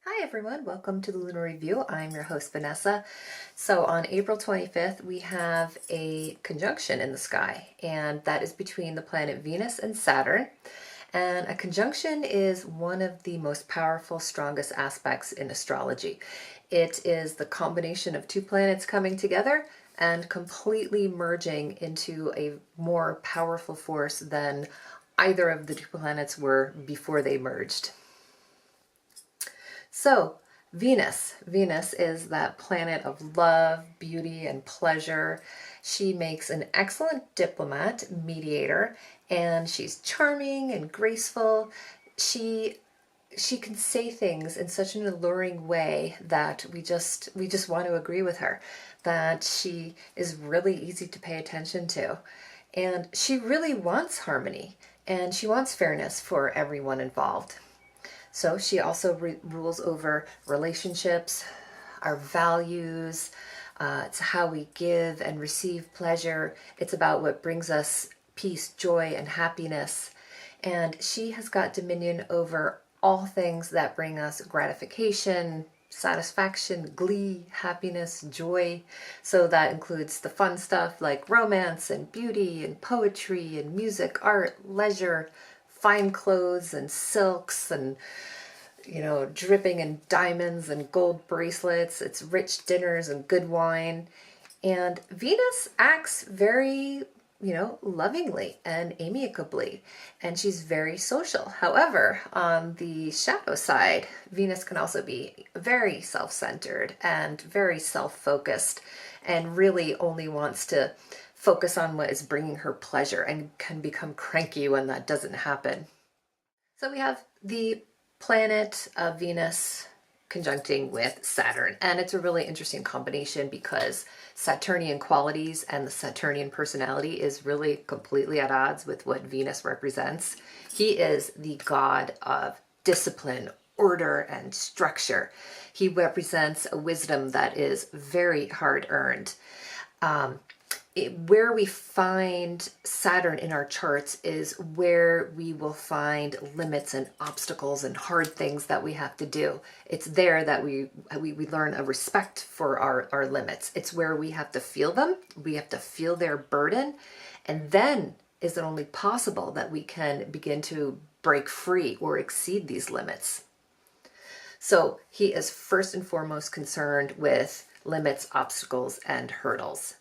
Hi everyone, welcome to the Lunar Review. I'm your host Vanessa. So on April 25th we have a conjunction in the sky, and that is between the planet Venus and Saturn. And a conjunction is one of the most powerful, strongest aspects in astrology. It is the combination of two planets coming together and completely merging into a more powerful force than either of the two planets were before they merged. So Venus is that planet of love, beauty, and pleasure. She makes an excellent diplomat, mediator, and she's charming and graceful. She she can say things in such an alluring way that we just want to agree with her, that she is really easy to pay attention to. And she really wants harmony and she wants fairness for everyone involved. So she also rules over relationships, our values. It's how we give and receive pleasure. It's about what brings us peace, joy, and happiness. And she has got dominion over all things that bring us gratification, satisfaction, glee, happiness, joy. So that includes the fun stuff like romance and beauty and poetry and music, art, leisure, fine clothes and silks and dripping in diamonds and gold bracelets. It's rich dinners and good wine. And Venus acts very, lovingly and amicably, and she's very social. However, on the shadow side, Venus can also be very self-centered and very self-focused and really only wants to focus on what is bringing her pleasure and can become cranky when that doesn't happen. So we have the planet of Venus conjuncting with Saturn, and it's a really interesting combination because Saturnian qualities and the Saturnian personality is really completely at odds with what Venus represents. He is the god of discipline, order, and structure. He represents a wisdom that is very hard earned. Where we find Saturn in our charts is where we will find limits and obstacles and hard things that we have to do. It's there that we learn a respect for our limits. It's where we have to feel them. We have to feel their burden. And then is it only possible that we can begin to break free or exceed these limits. So he is first and foremost concerned with limits, obstacles, and hurdles.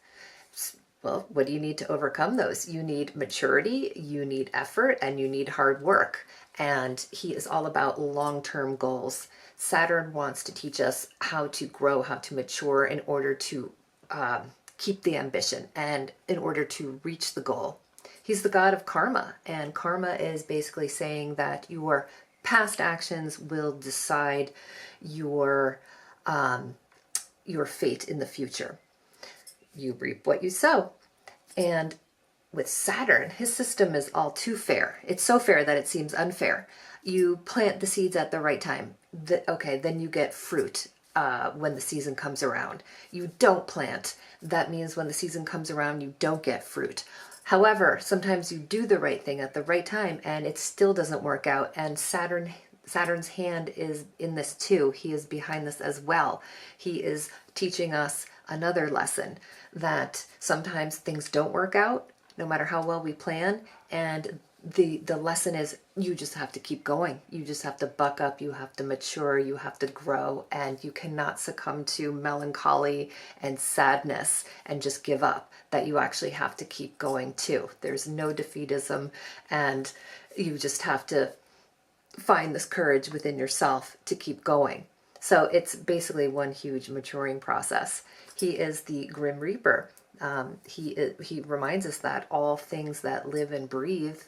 Well, what do you need to overcome those? You need maturity, you need effort, and you need hard work. And he is all about long-term goals. Saturn wants to teach us how to grow, how to mature in order to keep the ambition and in order to reach the goal. He's the god of karma, and karma is basically saying that your past actions will decide your fate in the future. You reap what you sow. And with Saturn, his system is all too fair. It's so fair that it seems unfair. You plant the seeds at the right time. Then you get fruit when the season comes around. You don't plant. That means when the season comes around, you don't get fruit. However, sometimes you do the right thing at the right time and it still doesn't work out. And Saturn's hand is in this too. He is behind this as well. He is teaching us another lesson that sometimes things don't work out no matter how well we plan, and the lesson is you just have to keep going. You just have to buck up, you have to mature, you have to grow, and you cannot succumb to melancholy and sadness and just give up. That you actually have to keep going too. There's no defeatism, and you just have to find this courage within yourself to keep going. So it's basically one huge maturing process. He is the Grim Reaper. He reminds us that all things that live and breathe,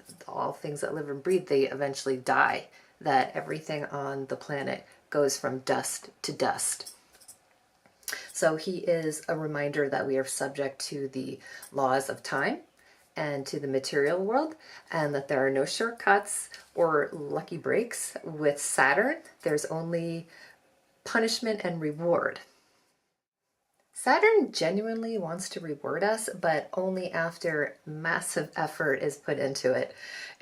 they eventually die. That everything on the planet goes from dust to dust. So he is a reminder that we are subject to the laws of time and to the material world, and that there are no shortcuts or lucky breaks. With Saturn, there's only punishment and reward. Saturn genuinely wants to reward us, but only after massive effort is put into it.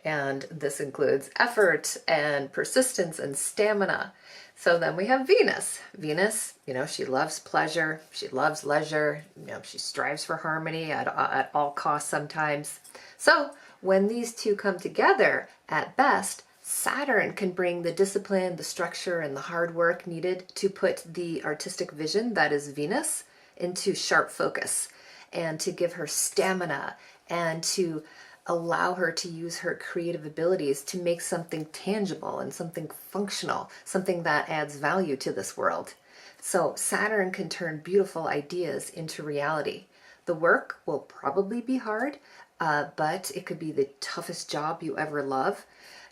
And this includes effort and persistence and stamina. So then we have Venus. Venus, she loves pleasure. She loves leisure. She strives for harmony at all costs sometimes. So when these two come together, at best, Saturn can bring the discipline, the structure, and the hard work needed to put the artistic vision that is Venus into sharp focus, and to give her stamina, and to allow her to use her creative abilities to make something tangible and something functional, something that adds value to this world. So Saturn can turn beautiful ideas into reality. The work will probably be hard, but it could be the toughest job you ever love.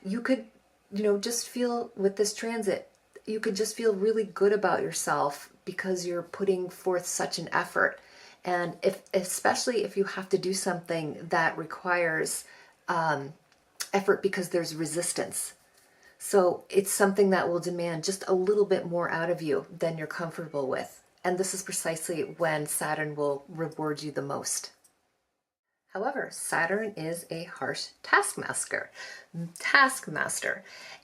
You could, just feel with this transit, you could just feel really good about yourself because you're putting forth such an effort. And especially if you have to do something that requires effort because there's resistance. So it's something that will demand just a little bit more out of you than you're comfortable with. And this is precisely when Saturn will reward you the most. However, Saturn is a harsh taskmaster,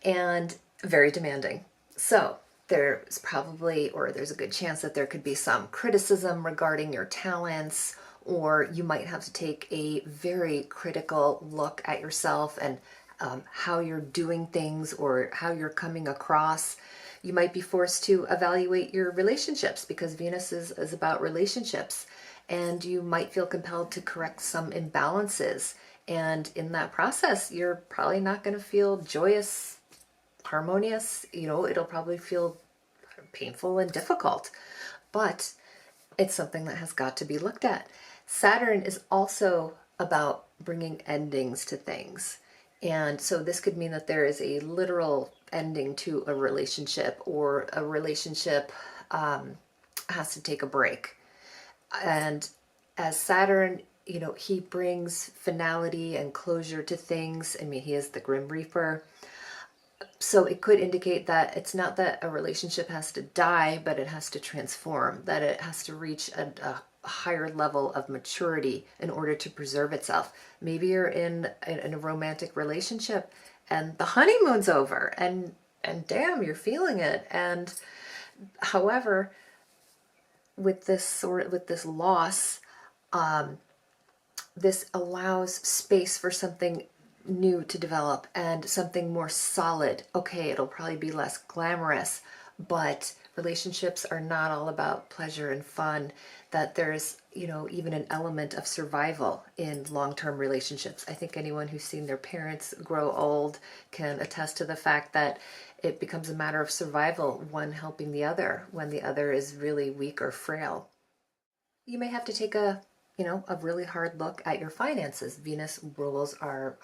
and very demanding. So there's a good chance that there could be some criticism regarding your talents, or you might have to take a very critical look at yourself and how you're doing things or how you're coming across. You might be forced to evaluate your relationships because Venus is about relationships, and you might feel compelled to correct some imbalances. And in that process, you're probably not going to feel joyous, harmonious. It'll probably feel painful and difficult, but it's something that has got to be looked at. Saturn is also about bringing endings to things. And so this could mean that there is a literal ending to a relationship, or a relationship has to take a break. And as Saturn, he brings finality and closure to things. I mean, he is the Grim Reaper. So it could indicate that it's not that a relationship has to die, but it has to transform, that it has to reach a higher level of maturity in order to preserve itself. Maybe you're in a romantic relationship and the honeymoon's over, and damn, you're feeling it. And however, with this loss, this allows space for something new to develop and something more solid. Okay, it'll probably be less glamorous, but relationships are not all about pleasure and fun. That there's, even an element of survival in long-term relationships. I think anyone who's seen their parents grow old can attest to the fact that it becomes a matter of survival, one helping the other when the other is really weak or frail. You may have to take a really hard look at your finances. Venus rules our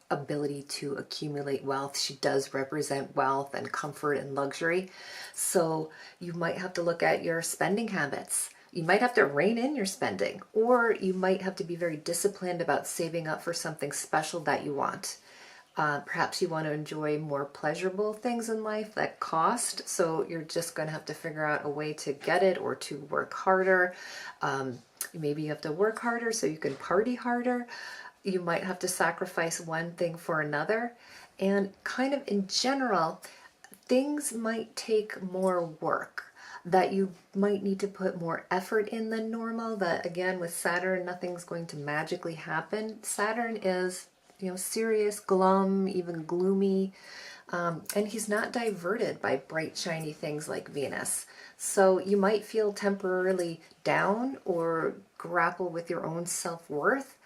ability to accumulate wealth. She does represent wealth and comfort and luxury. So you might have to look at your spending habits. You might have to rein in your spending, or you might have to be very disciplined about saving up for something special that you want. Perhaps you want to enjoy more pleasurable things in life that cost, so you're just going to have to figure out a way to get it, or to work harder. Maybe you have to work harder so you can party harder. You might have to sacrifice one thing for another. And kind of in general, things might take more work, that you might need to put more effort in than normal. That again, with Saturn, nothing's going to magically happen. Saturn is serious, glum, even gloomy, and he's not diverted by bright, shiny things like Venus. So you might feel temporarily down or grapple with your own self-worth.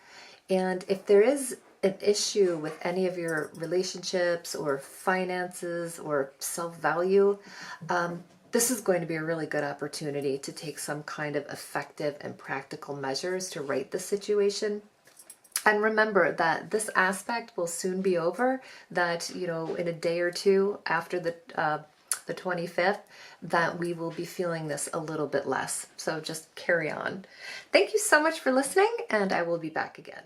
And if there is an issue with any of your relationships or finances or self-value, this is going to be a really good opportunity to take some kind of effective and practical measures to right the situation. And remember that this aspect will soon be over, that, in a day or two after the 25th, that we will be feeling this a little bit less. So just carry on. Thank you so much for listening, and I will be back again.